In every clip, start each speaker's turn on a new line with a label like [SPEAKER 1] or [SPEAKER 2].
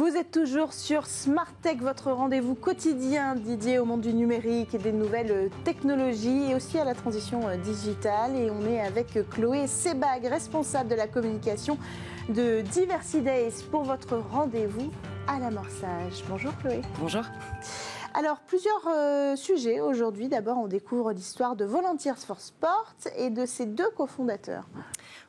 [SPEAKER 1] Vous êtes toujours sur Smart Tech, votre rendez-vous quotidien dédié au monde du numérique et des nouvelles technologies et aussi à la transition digitale. Et on est avec Chloé Sebag, responsable de la communication de Diversity Days pour votre rendez-vous à l'amorçage. Bonjour Chloé.
[SPEAKER 2] Bonjour.
[SPEAKER 1] Alors, plusieurs sujets aujourd'hui. D'abord, on découvre l'histoire de Volunteers for Sport et de ses deux cofondateurs.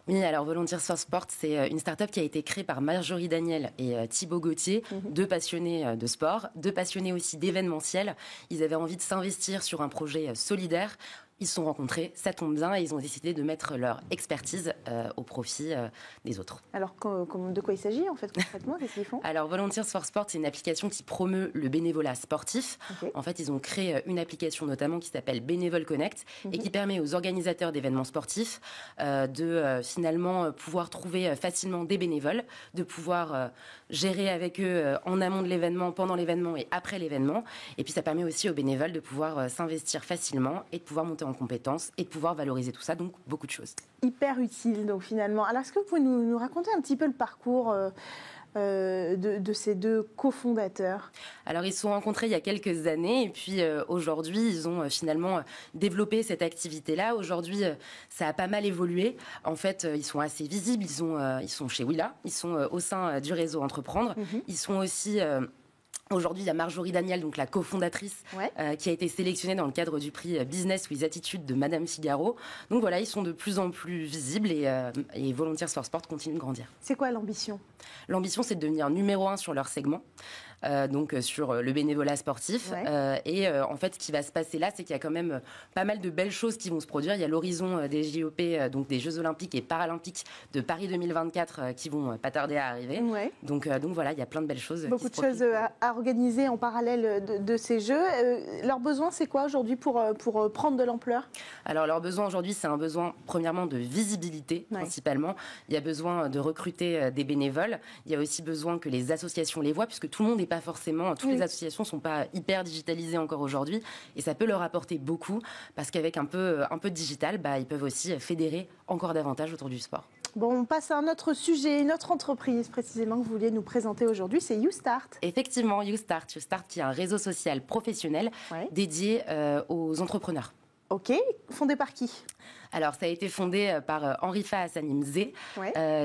[SPEAKER 2] Oui, alors Volunteers for Sport, c'est une start-up qui a été créée par Marjorie Daniel et Thibaut Gauthier, deux passionnés de sport, deux passionnés aussi d'événementiel. Ils avaient envie de s'investir sur un projet solidaire. Ils se sont rencontrés, ça tombe bien, et ils ont décidé de mettre leur expertise au profit des autres.
[SPEAKER 1] Alors, de quoi il s'agit en fait concrètement? Qu'est-ce qu'ils font?
[SPEAKER 2] Alors, Volunteers for Sport, c'est une application qui promeut le bénévolat sportif. Okay. En fait, ils ont créé une application notamment qui s'appelle Bénévole Connect et qui permet aux organisateurs d'événements sportifs de finalement pouvoir trouver facilement des bénévoles, de pouvoir gérer avec eux en amont de l'événement, pendant l'événement et après l'événement. Et puis, ça permet aussi aux bénévoles de pouvoir s'investir facilement et de pouvoir monter en compétences et de pouvoir valoriser tout ça, donc beaucoup de choses.
[SPEAKER 1] Hyper utile, donc finalement. Alors, est-ce que vous pouvez nous raconter un petit peu le parcours de ces deux cofondateurs?
[SPEAKER 2] Alors, ils se sont rencontrés il y a quelques années et puis aujourd'hui, ils ont finalement développé cette activité-là. Aujourd'hui, ça a pas mal évolué. En fait, ils sont assez visibles. Ils sont chez Willa, ils sont au sein du réseau Entreprendre. Ils sont aussi... Aujourd'hui, il y a Marjorie Daniel, donc la cofondatrice, qui a été sélectionnée dans le cadre du prix Business with Attitude de Madame Figaro. Donc voilà, ils sont de plus en plus visibles et Volunteers for Sport continue de grandir.
[SPEAKER 1] C'est quoi l'ambition?
[SPEAKER 2] L'ambition, c'est de devenir numéro 1 sur leur segment. Donc sur le bénévolat sportif. En fait, ce qui va se passer là, c'est qu'il y a quand même pas mal de belles choses qui vont se produire. Il y a l'horizon des JOP, donc des Jeux Olympiques et Paralympiques de Paris 2024 qui vont pas tarder à arriver. Donc voilà, il y a plein de belles choses.
[SPEAKER 1] Beaucoup de choses à organiser en parallèle de ces Jeux. Leur besoin, c'est quoi aujourd'hui pour prendre de l'ampleur?
[SPEAKER 2] Alors leur besoin aujourd'hui, c'est un besoin premièrement de visibilité principalement. Il y a besoin de recruter des bénévoles. Il y a aussi besoin que les associations les voient, puisque tout le monde n'est pas forcément, toutes les associations sont pas hyper digitalisées encore aujourd'hui, et ça peut leur apporter beaucoup, parce qu'avec un peu de digital, ils peuvent aussi fédérer encore davantage autour du sport.
[SPEAKER 1] Bon, on passe à un autre sujet, une autre entreprise précisément que vous vouliez nous présenter aujourd'hui, c'est YouStart.
[SPEAKER 2] Effectivement, YouStart qui est un réseau social professionnel dédié aux entrepreneurs.
[SPEAKER 1] Ok, fondé par qui?
[SPEAKER 2] Alors, ça a été fondé par Henrifa Hassanim-Zé,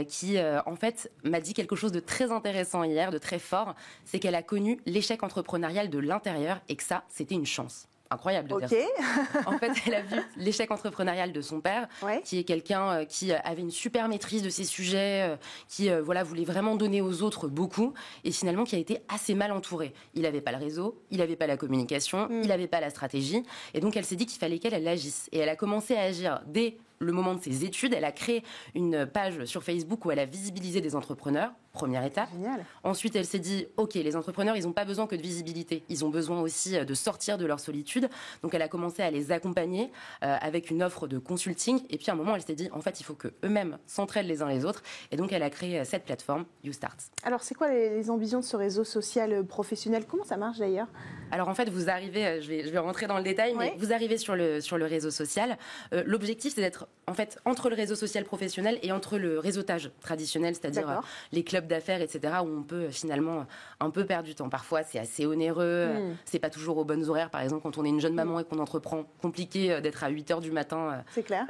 [SPEAKER 2] qui, en fait, m'a dit quelque chose de très intéressant hier, de très fort, c'est qu'elle a connu l'échec entrepreneurial de l'intérieur et que ça, c'était une chance. Incroyable de dire ça. En fait, elle a vu l'échec entrepreneurial de son père, qui est quelqu'un qui avait une super maîtrise de ses sujets, qui voulait vraiment donner aux autres beaucoup, et finalement qui a été assez mal entouré. Il n'avait pas le réseau, il n'avait pas la communication, il n'avait pas la stratégie, et donc elle s'est dit qu'il fallait qu'elle agisse. Et elle a commencé à agir dès le moment de ses études. Elle a créé une page sur Facebook où elle a visibilisé des entrepreneurs, première étape.
[SPEAKER 1] Génial.
[SPEAKER 2] Ensuite, elle s'est dit, ok, les entrepreneurs, ils n'ont pas besoin que de visibilité, ils ont besoin aussi de sortir de leur solitude. Donc, elle a commencé à les accompagner avec une offre de consulting. Et puis, à un moment, elle s'est dit, en fait, il faut qu'eux-mêmes s'entraident les uns les autres. Et donc, elle a créé cette plateforme, YouStart.
[SPEAKER 1] Alors, c'est quoi les ambitions de ce réseau social professionnel? Comment ça marche d'ailleurs?
[SPEAKER 2] Alors, en fait, vous arrivez, je vais rentrer dans le détail, mais vous arrivez sur le réseau social. L'objectif, c'est d'être en fait entre le réseau social professionnel et entre le réseautage traditionnel, c'est-à-dire les clubs d'affaires, etc., où on peut finalement un peu perdre du temps. Parfois, c'est assez onéreux, c'est pas toujours aux bonnes horaires. Par exemple, quand on est une jeune maman et qu'on entreprend, compliqué d'être à 8h du matin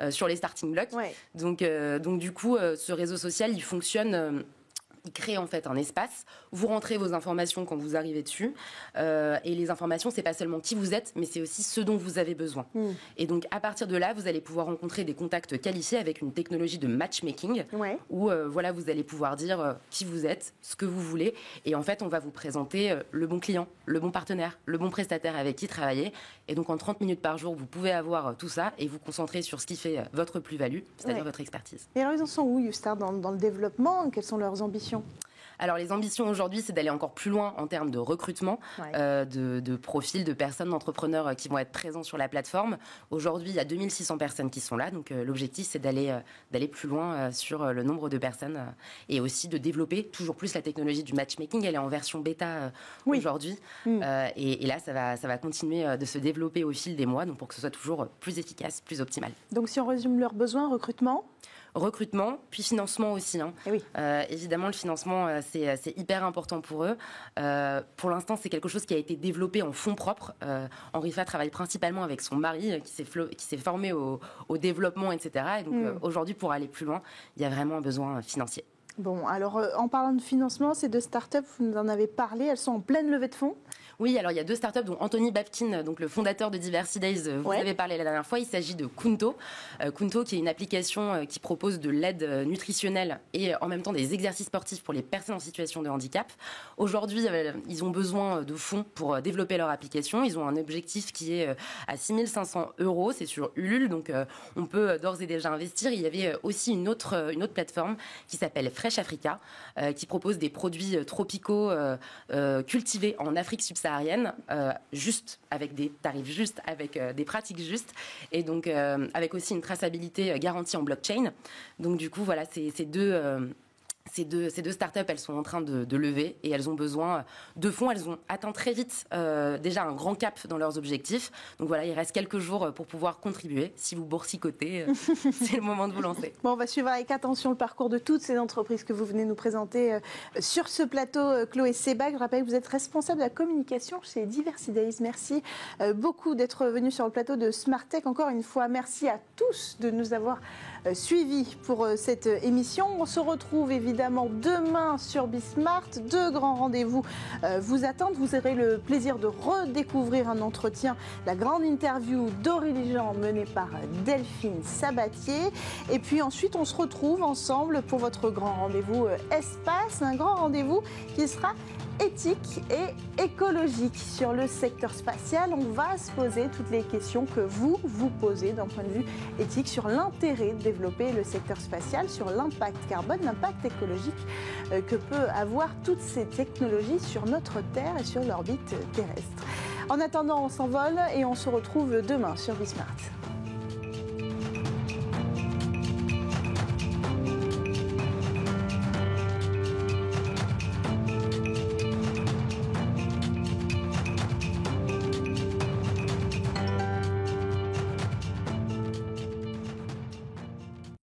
[SPEAKER 2] sur les starting blocks. Donc du coup, ce réseau social, il fonctionne... Il crée en fait un espace, vous rentrez vos informations quand vous arrivez dessus, et les informations, c'est pas seulement qui vous êtes, mais c'est aussi ce dont vous avez besoin. Et donc à partir de là, vous allez pouvoir rencontrer des contacts qualifiés avec une technologie de matchmaking, où vous allez pouvoir dire qui vous êtes, ce que vous voulez, et en fait on va vous présenter le bon client, le bon partenaire, le bon prestataire avec qui travailler, et donc en 30 minutes par jour, vous pouvez avoir tout ça et vous concentrer sur ce qui fait votre plus-value, c'est-à-dire votre expertise.
[SPEAKER 1] Et alors ils en sont où, YouStart, dans le développement? Quelles sont leurs ambitions?
[SPEAKER 2] Alors les ambitions aujourd'hui, c'est d'aller encore plus loin en termes de recrutement, de profils de personnes, d'entrepreneurs qui vont être présents sur la plateforme. Aujourd'hui, il y a 2600 personnes qui sont là, donc l'objectif c'est d'aller plus loin sur le nombre de personnes et aussi de développer toujours plus la technologie du matchmaking. Elle est en version bêta aujourd'hui et là ça va continuer de se développer au fil des mois, donc pour que ce soit toujours plus efficace, plus optimal.
[SPEAKER 1] Donc si on résume leurs besoins, recrutement,
[SPEAKER 2] Recrutement, puis financement aussi.
[SPEAKER 1] Oui.
[SPEAKER 2] Évidemment, le financement, c'est hyper important pour eux. Pour l'instant, c'est quelque chose qui a été développé en fonds propres. Henri Fa travaille principalement avec son mari, qui s'est formé au développement, etc. Et donc, aujourd'hui, pour aller plus loin, il y a vraiment un besoin financier.
[SPEAKER 1] Bon, alors en parlant de financement, ces 2 startups, vous nous en avez parlé, elles sont en pleine levée de fonds.
[SPEAKER 2] Oui, alors il y a 2 startups, dont Anthony Babkin, donc le fondateur de Diversity Days, vous avez parlé la dernière fois. Il s'agit de Kunto. Kunto, qui est une application qui propose de l'aide nutritionnelle et en même temps des exercices sportifs pour les personnes en situation de handicap. Aujourd'hui, ils ont besoin de fonds pour développer leur application. Ils ont un objectif qui est à 6 500 €. C'est sur Ulule, donc on peut d'ores et déjà investir. Il y avait aussi une autre plateforme qui s'appelle Fresh Africa, qui propose des produits tropicaux cultivés en Afrique subsaharienne, juste avec des tarifs justes, avec des pratiques justes, et donc avec aussi une traçabilité garantie en blockchain. Donc du coup, voilà, ces deux startups, elles sont en train de lever et elles ont besoin de fonds. Elles ont atteint très vite déjà un grand cap dans leurs objectifs. Donc voilà, il reste quelques jours pour pouvoir contribuer. Si vous boursicotez, c'est le moment de vous lancer.
[SPEAKER 1] Bon, on va suivre avec attention le parcours de toutes ces entreprises que vous venez nous présenter sur ce plateau. Chloé Sebag, je rappelle que vous êtes responsable de la communication chez Diversity Days. Merci beaucoup d'être venu sur le plateau de Smart Tech. Encore une fois, merci à tous de nous avoir suivis pour cette émission. On se retrouve évidemment demain sur Bismart. 2 grands rendez-vous vous attendent. Vous aurez le plaisir de redécouvrir un entretien, la grande interview d'Aurélie Jean menée par Delphine Sabatier. Et puis ensuite, on se retrouve ensemble pour votre grand rendez-vous Espace, un grand rendez-vous qui sera éthique et écologique. Sur le secteur spatial, on va se poser toutes les questions que vous posez d'un point de vue éthique sur l'intérêt de développer le secteur spatial, sur l'impact carbone, l'impact écologique que peut avoir toutes ces technologies sur notre Terre et sur l'orbite terrestre. En attendant, on s'envole et on se retrouve demain sur Bismart.